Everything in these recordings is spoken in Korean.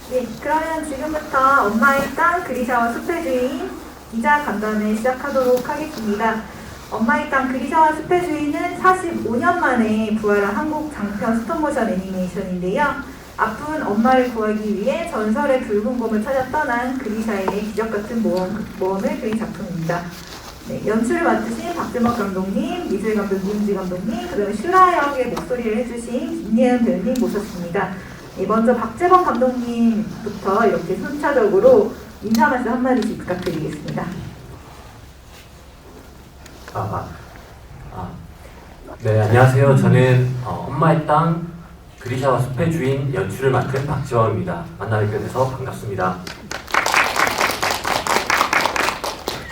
네, 그러면 지금부터 엄마의 땅 그리샤와 숲의 주인 기자 간담회 시작하도록 하겠습니다. 엄마의 땅 그리샤와 숲의 주인은 45년 만에 부활한 한국 장편 스톱모션 애니메이션인데요. 아픈 엄마를 구하기 위해 전설의 붉은 곰을 찾아 떠난 그리샤의 기적같은 모험을 그린 작품입니다. 네, 연출을 맡으신 박주먹 감독님, 미술 감독 이은지 감독님, 그다음에 슈라 역의 목소리를 해주신 김예은 배우님 모셨습니다. 네, 먼저 박재범 감독님부터 이렇게 순차적으로 인사 말씀 한마디씩 부탁드리겠습니다. 네, 안녕하세요. 저는 엄마의 땅 그리샤와 숲의 주인 연출을 맡은 박지원입니다. 만나뵙게 돼서 반갑습니다.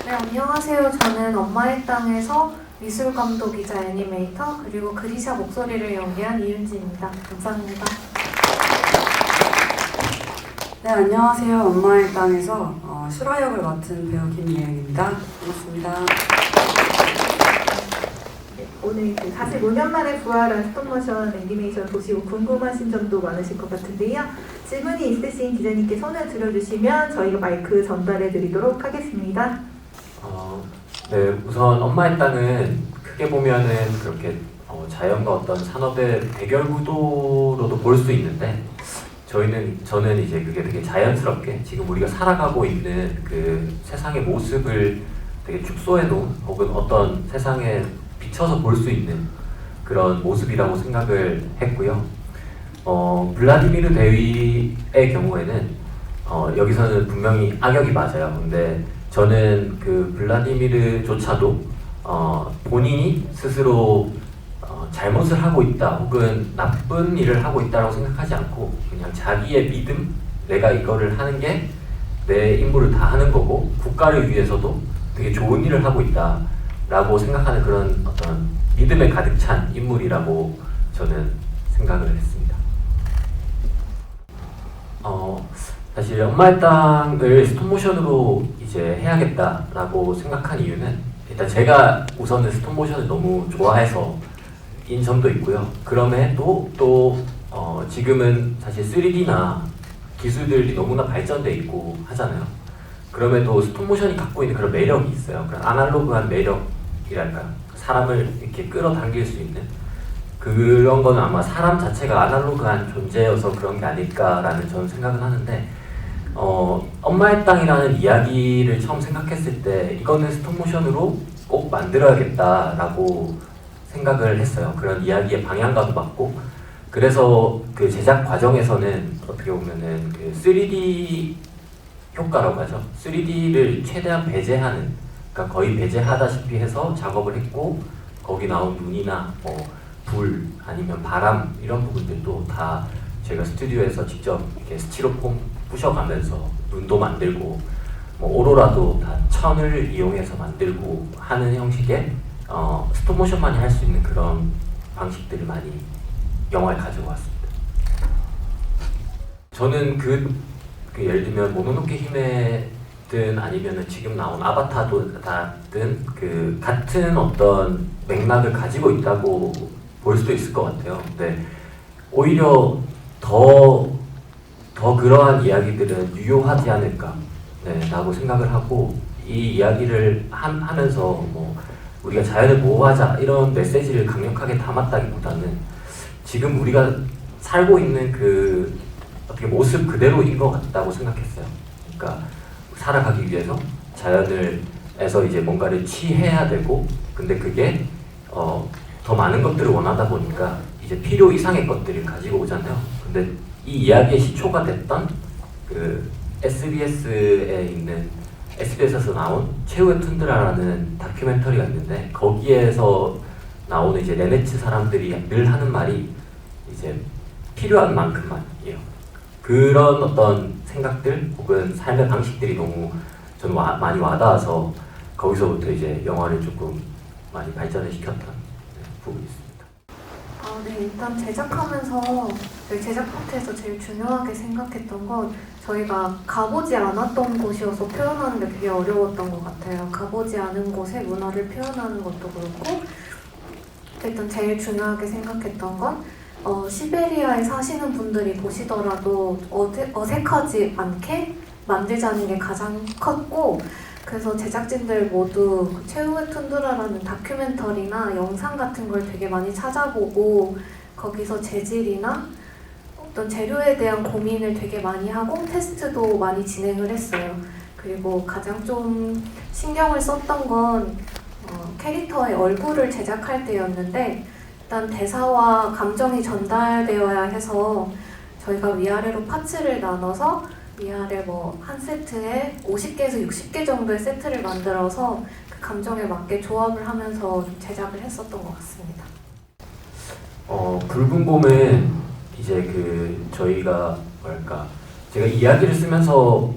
네, 안녕하세요. 저는 엄마의 땅에서 미술감독이자 애니메이터 그리고 그리샤 목소리를 연기한 이윤지입니다. 감사합니다. 네, 안녕하세요. 엄마의 땅에서 슈라 역을 맡은 배우 김예은입니다. 반갑습니다. 네, 오늘 45년 만에 부활한 스톱모션 애니메이션 보시고 궁금하신 점도 많으실 것 같은데요. 질문이 있으신 기자님께 손을 들어주시면 저희가 마이크 전달해 드리도록 하겠습니다. 네, 우선 엄마의 땅은 크게 보면은 그렇게 자연과 어떤 산업의 대결 구도로도 볼 수 있는데 저는 이제 그게 되게 자연스럽게 지금 우리가 살아가고 있는 그 세상의 모습을 되게 축소해 놓은 혹은 어떤 세상에 비춰서 볼 수 있는 그런 모습이라고 생각을 했고요. 블라디미르 대위의 경우에는 여기서는 분명히 악역이 맞아요. 근데 저는 그 블라디미르조차도 본인이 스스로 잘못을 하고 있다 혹은 나쁜 일을 하고 있다고 생각하지 않고 그냥 자기의 믿음, 내가 이거를 하는 게 내 임무를 다 하는 거고 국가를 위해서도 되게 좋은 일을 하고 있다라고 생각하는 그런 어떤 믿음에 가득 찬 인물이라고 저는 생각을 했습니다. 사실 엄마의 땅을 스톱모션으로 이제 해야겠다라고 생각한 이유는 일단 제가 우선은 스톱모션을 너무 좋아해서 인 점도 있고요. 그럼에도 또 지금은 사실 3D나 기술들이 너무나 발전돼 있고 하잖아요. 그럼에도 스톱모션이 갖고 있는 그런 매력이 있어요. 그런 아날로그한 매력이랄까요. 사람을 이렇게 끌어당길 수 있는 그런 거는 아마 사람 자체가 아날로그한 존재여서 그런 게 아닐까라는 저는 생각을 하는데 엄마의 땅이라는 이야기를 처음 생각했을 때 이거는 스톱모션으로 꼭 만들어야겠다라고 생각을 했어요. 그런 이야기의 방향과도 맞고 그래서 그 제작 과정에서는 어떻게 보면은 그 3D 효과라고 하죠. 3D를 최대한 배제하는 그러니까 거의 배제하다시피 해서 작업을 했고 거기 나온 눈이나 불 아니면 바람 이런 부분들도 다 제가 스튜디오에서 직접 이렇게 스티로폼 부셔가면서 눈도 만들고 오로라도 다 천을 이용해서 만들고 하는 형식의 스톱모션만이 할 수 있는 그런 방식들을 많이 영화에 가지고 왔습니다. 저는 예를 들면 모노노케 히메든 아니면은 지금 나온 아바타든 그 같은 어떤 맥락을 가지고 있다고 볼 수도 있을 것 같아요. 근데 오히려 더 그러한 이야기들은 유효하지 않을까 라고 생각을 하고 이 이야기를 하면서 우리가 자연을 보호하자 이런 메시지를 강력하게 담았다기보다는 지금 우리가 살고 있는 그 어떻게 모습 그대로인 것 같다고 생각했어요. 그러니까 살아가기 위해서 자연에서 이제 뭔가를 취해야 되고 근데 그게 더 많은 것들을 원하다 보니까 이제 필요 이상의 것들을 가지고 오잖아요. 근데 이 이야기의 시초가 됐던 그 SBS에서 나온 최후의 툰드라라는 다큐멘터리가 있는데 거기에서 나오는 이제 레네츠 사람들이 늘 하는 말이 이제 필요한 만큼만이에요. 그런 어떤 생각들 혹은 삶의 방식들이 너무 저는 많이 와닿아서 거기서부터 이제 영화를 조금 많이 발전을 시켰던 부분이 있습니다. 네, 일단 제작하면서 저희 제작 파트에서 제일 중요하게 생각했던 건 저희가 가보지 않았던 곳이어서 표현하는 게 되게 어려웠던 것 같아요. 가보지 않은 곳의 문화를 표현하는 것도 그렇고 일단 제일 중요하게 생각했던 건 시베리아에 사시는 분들이 보시더라도 어색하지 않게 만들자는 게 가장 컸고, 그래서 제작진들 모두 그 최후의 툰드라라는 다큐멘터리나 영상 같은 걸 되게 많이 찾아보고 거기서 재질이나 어떤 재료에 대한 고민을 되게 많이 하고 테스트도 많이 진행을 했어요. 그리고 가장 좀 신경을 썼던 건 캐릭터의 얼굴을 제작할 때였는데, 일단 대사와 감정이 전달되어야 해서 저희가 위아래로 파츠를 나눠서 위아래 뭐 한 세트에 50개에서 60개 정도의 세트를 만들어서 그 감정에 맞게 조합을 하면서 제작을 했었던 것 같습니다. 붉은 곰은 이제 그 저희가 뭐랄까, 제가 이야기를 쓰면서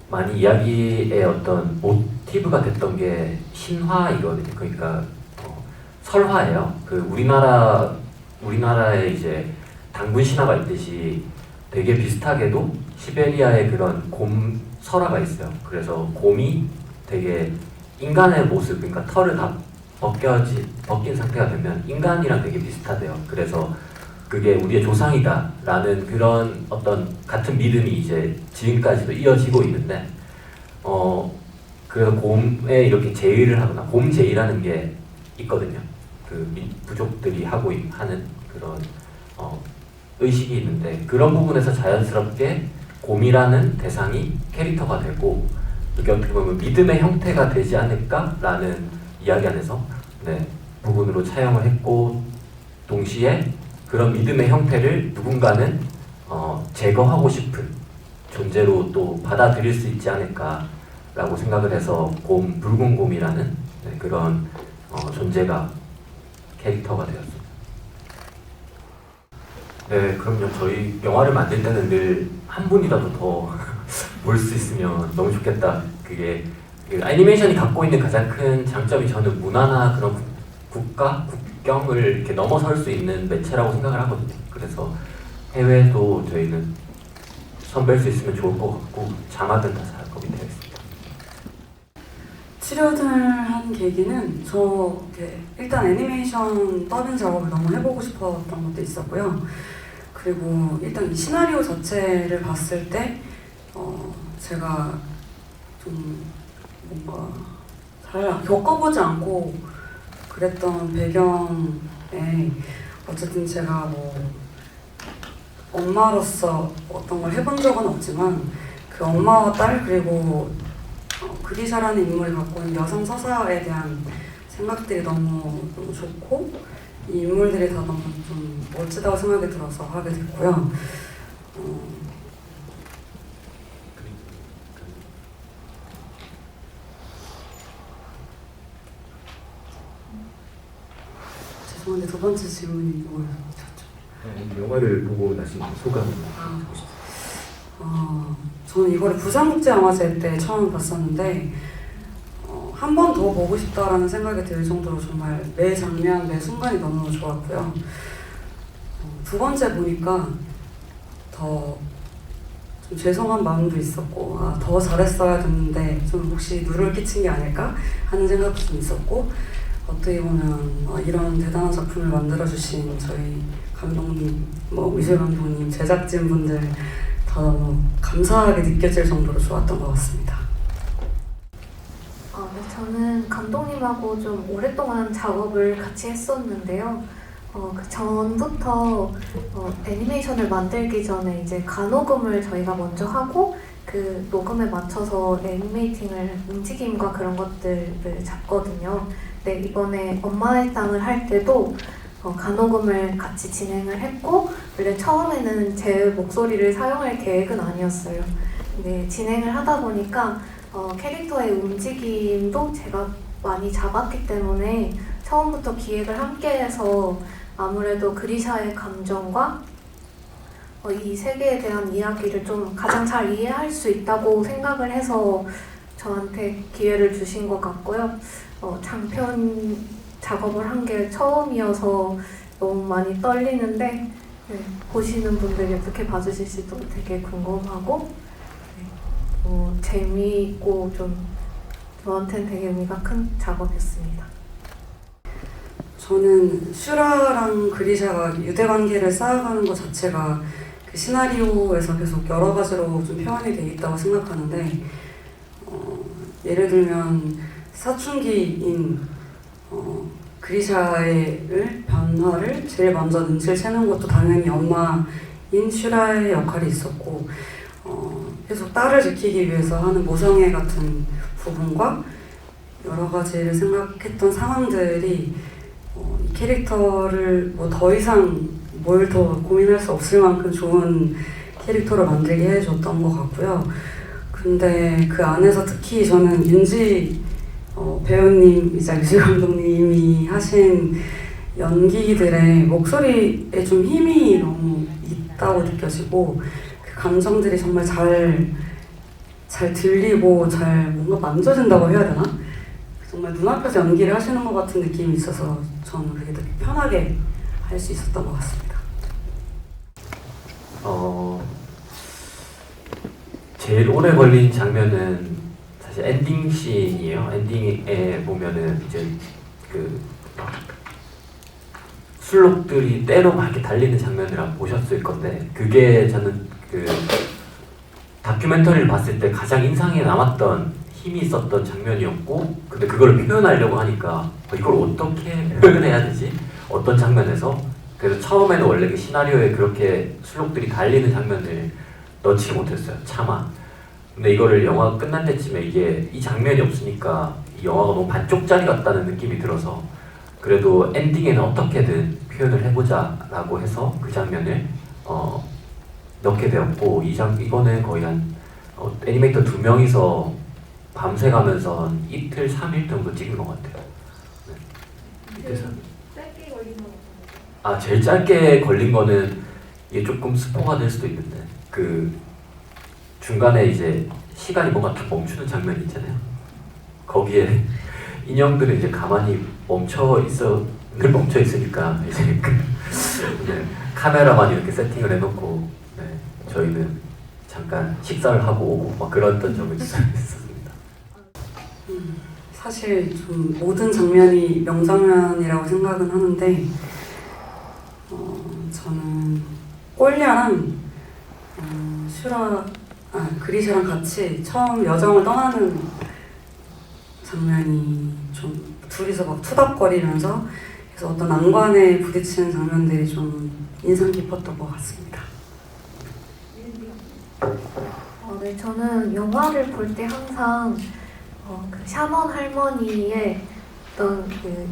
많이 이야기의 어떤 모티브가 됐던 게 신화이거든요. 그러니까 설화예요. 그 우리나라에 이제 당군 신화가 있듯이 되게 비슷하게도 시베리아에 그런 곰 설화가 있어요. 그래서 곰이 되게 인간의 모습, 그러니까 털을 다 벗긴 상태가 되면 인간이랑 되게 비슷하대요. 그래서 그게 우리의 조상이다라는 그런 어떤 같은 믿음이 이제 지금까지도 이어지고 있는데, 그래서 곰에 이렇게 제의를 하거나 곰 제의라는 게 있거든요. 그 부족들이 하는 그런 의식이 있는데, 그런 부분에서 자연스럽게 곰이라는 대상이 캐릭터가 되고, 이게 어떻게 보면 믿음의 형태가 되지 않을까라는 이야기 안에서 부분으로 차용을 했고, 동시에 그런 믿음의 형태를 누군가는 제거하고 싶은 존재로 또 받아들일 수 있지 않을까라고 생각을 해서 붉은 곰이라는 그런 존재가 캐릭터가 되었습니다. 네, 그럼요. 저희 영화를 만들 때는 늘 한 분이라도 더 볼 수 있으면 너무 좋겠다. 그게 그 애니메이션이 갖고 있는 가장 큰 장점이 저는 문화나 그런 국경을 이렇게 넘어설 수 있는 매체라고 생각을 하거든요. 그래서 해외도 저희는 선보일 수 있으면 좋을 것 같고, 자막은 다 작업이 되어 있습니다. 출연을 한 계기는 일단 애니메이션 더빙 작업을 너무 해보고 싶었던 것도 있었고요. 그리고 일단 이 시나리오 자체를 봤을 때 제가 좀 뭔가 잘 겪어보지 않고 그랬던 배경에 어쨌든 제가 뭐 엄마로서 어떤 걸 해본 적은 없지만 그 엄마와 딸, 그리고 그리샤라는 인물이 갖고 있는 여성 서사에 대한 생각들이 너무 좋고, 이 인물들이 다 너무 좀 멋지다고 생각이 들어서 하게 됐고요. 죄송한데 두 번째 질문이 뭐였죠? 영화를 보고 나신 소감. 저는 이거를 부산국제영화제 때 처음 봤었는데 한 번 더 보고 싶다라는 생각이 들 정도로 정말 매 장면, 매 순간이 너무 좋았고요. 두 번째 보니까 더 좀 죄송한 마음도 있었고, 더 잘했어야 됐는데 좀 혹시 누를 끼친 게 아닐까 하는 생각도 좀 있었고, 어떻게 보면 이런 대단한 작품을 만들어주신 저희 감독님, 미술 감독님, 제작진분들 다 너무 감사하게 느껴질 정도로 좋았던 것 같습니다. 네, 저는 감독님하고 좀 오랫동안 작업을 같이 했었는데요. 그 전부터 애니메이션을 만들기 전에 이제 간호금을 저희가 먼저 하고, 그 녹음에 맞춰서 애니메이팅을 움직임과 그런 것들을 잡거든요. 네, 이번에 엄마의 땅을 할 때도 간호금을 같이 진행을 했고, 원래 처음에는 제 목소리를 사용할 계획은 아니었어요. 근데 진행을 하다 보니까 캐릭터의 움직임도 제가 많이 잡았기 때문에 처음부터 기획을 함께해서 아무래도 그리샤의 감정과 이 세계에 대한 이야기를 좀 가장 잘 이해할 수 있다고 생각을 해서 저한테 기회를 주신 것 같고요. 장편 작업을 한 게 처음이어서 너무 많이 떨리는데, 보시는 분들이 어떻게 봐주실지도 되게 궁금하고, 재미있고 좀 저한테는 되게 의미가 큰 작업이었습니다. 저는 슈라랑 그리샤가 유대 관계를 쌓아가는 것 자체가 그 시나리오에서 계속 여러 가지로 좀 표현이 돼 있다고 생각하는데, 예를 들면 사춘기인 그리샤의 변화를 제일 먼저 눈치를 채는 것도 당연히 엄마인 슈라의 역할이 있었고, 계속 딸을 지키기 위해서 하는 모성애 같은 부분과 여러 가지를 생각했던 상황들이 이 캐릭터를 뭐 더 이상 뭘 더 고민할 수 없을 만큼 좋은 캐릭터를 만들게 해줬던 것 같고요. 근데 그 안에서 특히 저는 윤지 배우님이자 유지 감독님이 하신 연기들의 목소리에 좀 힘이 너무 있다고 느껴지고, 그 감정들이 정말 잘 들리고 잘 뭔가 만져진다고 해야 되나? 정말 눈앞에서 연기를 하시는 것 같은 느낌이 있어서 저는 그게 되게 편하게 할 수 있었던 것 같습니다. 제일 오래 걸린 장면은 사실 엔딩 씬이에요. 엔딩에 보면은 이제 술록들이 때로 막 이렇게 달리는 장면이라 보셨을 건데, 그게 저는 그 다큐멘터리를 봤을 때 가장 인상에 남았던 힘이 있었던 장면이었고, 근데 그걸 표현하려고 하니까 이걸 어떻게 표현해야 되지? 어떤 장면에서? 그래서 처음에는 원래 그 시나리오에 그렇게 술록들이 달리는 장면을 넣지 못했어요. 차마. 근데 이거를 영화가 끝날 때쯤에 이 장면이 없으니까 이 영화가 너무 반쪽짜리 같다는 느낌이 들어서, 그래도 엔딩에는 어떻게든 표현을 해보자 라고 해서 그 장면을 넣게 되었고, 이거는 거의 한 애니메이터 2명이서 밤새 가면서 한 이틀, 3일 정도 찍은 것 같아요. 네. 이틀, 3일. 짧게 걸린 건 제일 짧게 걸린 거는 이게 조금 스포가 될 수도 있는데, 그 중간에 이제 시간이 뭔가 딱 멈추는 장면이 있잖아요. 거기에 인형들은 이제 가만히 멈춰 있으니까 이제 네, 카메라만 이렇게 세팅을 해놓고, 네, 저희는 잠깐 식사를 하고 오고 막 그랬던 적이 있었습니다. 사실 좀 모든 장면이 명장면이라고 생각은 하는데, 저는 꼴리아랑 그리샤랑 같이 처음 여정을 떠나는 장면이 좀 둘이서 막 투닥거리면서 그래서 어떤 난관에 부딪히는 장면들이 좀 인상 깊었던 것 같습니다. 네, 저는 영화를 볼 때 항상 그 샤먼 할머니의 어떤 그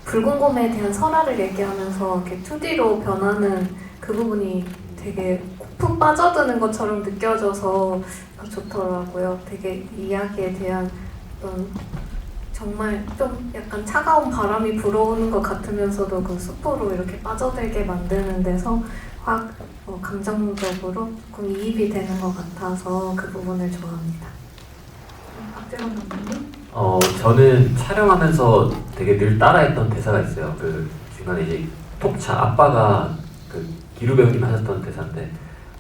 붉은 곰에 대한 설화를 얘기하면서 이렇게 2D로 변하는 그 부분이 되게 푹 빠져드는 것처럼 느껴져서 좋더라고요. 되게 이야기에 대한 어떤 정말 좀 약간 차가운 바람이 불어오는 것 같으면서도 그 숲으로 이렇게 빠져들게 만드는 데서 확 감정적으로 조금 이입이 되는 것 같아서 그 부분을 좋아합니다. 박재범 감독님? 저는 촬영하면서 되게 늘 따라했던 대사가 있어요. 그 중간에 이제 톡차 아빠가 그 기루 배우님 하셨던 대사인데,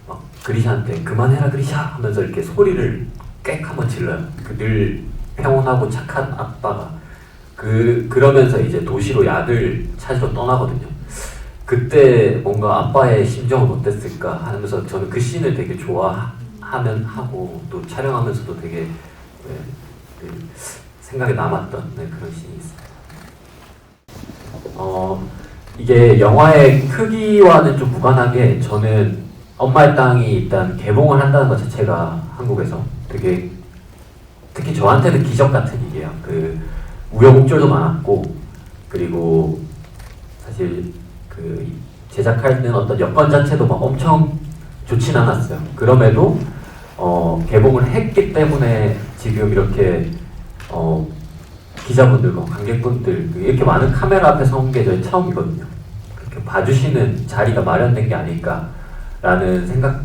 막 그리샤한테 그만해라 그리샤 하면서 이렇게 소리를 꽥 한번 질러요. 그 늘 평온하고 착한 아빠가 그러면서 이제 도시로 약을 찾으러 떠나거든요. 그때 뭔가 아빠의 심정은 어땠을까 하면서 저는 그 씬을 되게 좋아하면 하고 또 촬영하면서도 되게 생각에 남았던 그런 씬이 있어요. 이게 영화의 크기와는 좀 무관하게 저는 엄마의 땅이 일단 개봉을 한다는 것 자체가 한국에서 되게 특히 저한테는 기적 같은 일이에요. 그 우여곡절도 많았고, 그리고 사실 그 제작하는 어떤 여건 자체도 막 엄청 좋진 않았어요. 그럼에도 개봉을 했기 때문에 지금 이렇게 기자분들과 관객분들 이렇게 많은 카메라 앞에 선 게 저희 처음이거든요. 그렇게 봐주시는 자리가 마련된 게 아닐까라는 생각이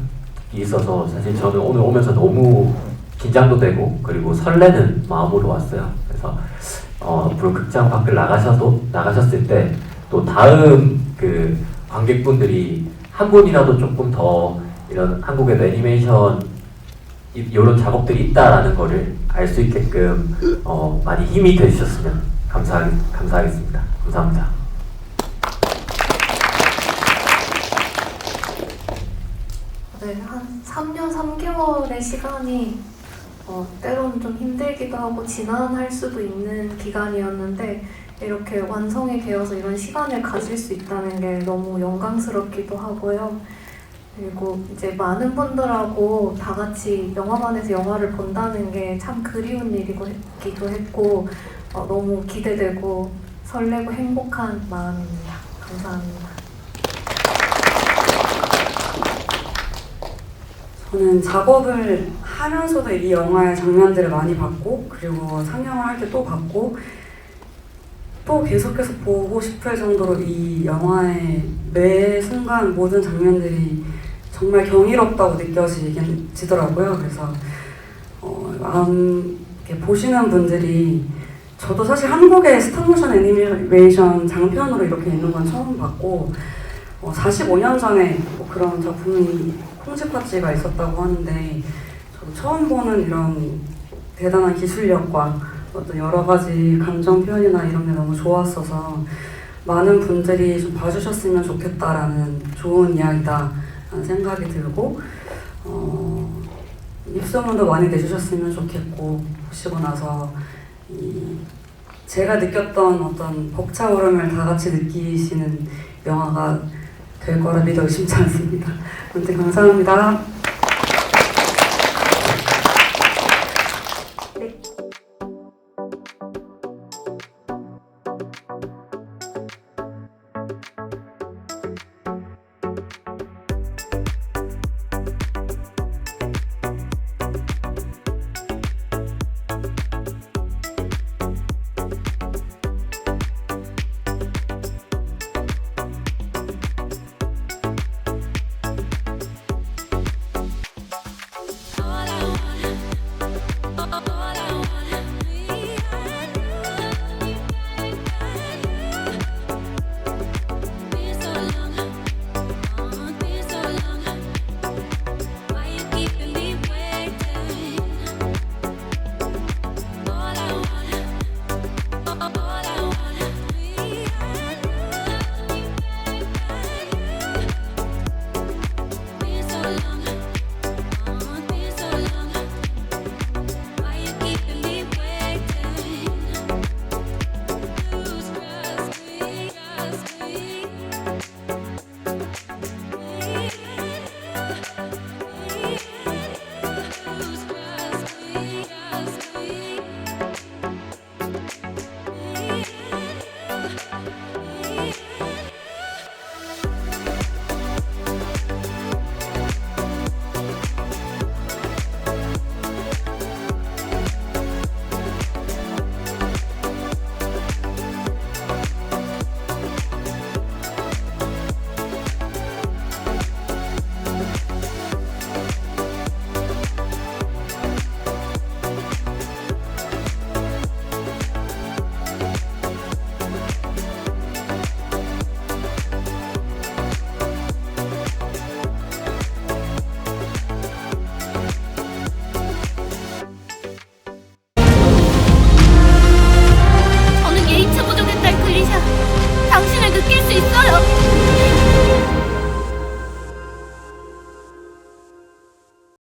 있어서 사실 저는 오늘 오면서 너무 긴장도 되고 그리고 설레는 마음으로 왔어요. 그래서 앞으로 극장 밖을 나가셨을 때 또 다음 그 관객분들이 한 분이라도 조금 더 이런 한국의 애니메이션 이런 작업들이 있다라는 거를 알 수 있게끔 많이 힘이 되주셨으면 감사하겠습니다. 감사합니다. 3년 3개월의 시간이 때로는 좀 힘들기도 하고 지난할 수도 있는 기간이었는데 이렇게 완성이 되어서 이런 시간을 가질 수 있다는 게 너무 영광스럽기도 하고요. 그리고 이제 많은 분들하고 다 같이 영화관에서 영화를 본다는 게 참 그리운 일이기도 했고 너무 기대되고 설레고 행복한 마음입니다. 감사합니다. 저는 작업을 하면서도 이 영화의 장면들을 많이 봤고 그리고 상영을 할 때 또 봤고 또 계속해서 보고 싶을 정도로 이 영화의 매 순간 모든 장면들이 정말 경이롭다고 느껴지더라고요. 그래서 이렇게 보시는 분들이 저도 사실 한국의 스톱모션 애니메이션 장편으로 이렇게 있는 건 처음 봤고 45년 전에 뭐 그런 작품이 콩쥐팥쥐가 있었다고 하는데 저도 처음 보는 이런 대단한 기술력과 어떤 여러 가지 감정 표현이나 이런 게 너무 좋았어서 많은 분들이 좀 봐주셨으면 좋겠다라는 좋은 이야기다 라는 생각이 들고 입소문도 많이 내주셨으면 좋겠고 보시고 나서 제가 느꼈던 어떤 벅차오름을 다 같이 느끼시는 영화가 될 거라 믿어 의심치 않습니다. 아무튼 감사합니다.